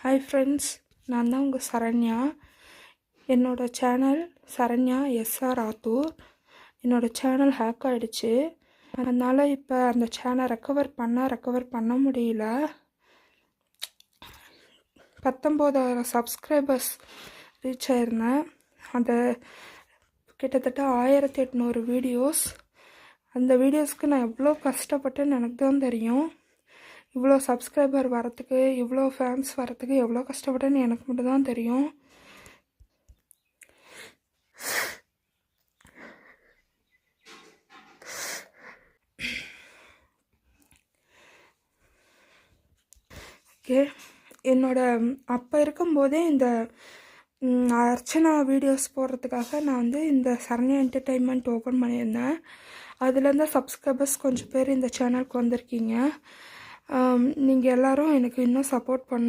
Hi friends, நான் தான் உங்கள் சரண்யா. என்னோடய சேனல் சரண்யா எஸ்ஆர் ஆத்தூர். என்னோடய சேனல் ஹேக் ஆகிடுச்சு. அதனால் இப்போ அந்த சேனலை ரெக்கவர் பண்ண முடியல. 19,000 சப்ஸ்கிரைபர்ஸ் ரீச் ஆயிருந்தேன். அதை கிட்டத்தட்ட 1800 வீடியோஸ். அந்த வீடியோஸ்க்கு நான் எவ்வளோ கஷ்டப்பட்டேன்னு எனக்கு தான் தெரியும். இவ்வளோ சப்ஸ்கிரைபர் வரத்துக்கு, இவ்வளோ ஃபேன்ஸ் வரத்துக்கு எவ்வளோ கஷ்டப்பட்டேன்னு எனக்கு மட்டும் தான் தெரியும். ஓகே, என்னோட அப்போ இருக்கும்போதே இந்த அர்ச்சனா வீடியோஸ் போடுறதுக்காக நான் வந்து இந்த சரண்யா என்டர்டெயின்மெண்ட் ஓப்பன் பண்ணியிருந்தேன். அதுலேருந்து சப்ஸ்கிரைபர்ஸ் கொஞ்சம் பேர் இந்த சேனலுக்கு வந்திருக்கீங்க. நீங்கள் எல்லோரும் எனக்கு இன்னும் சப்போர்ட் பண்ண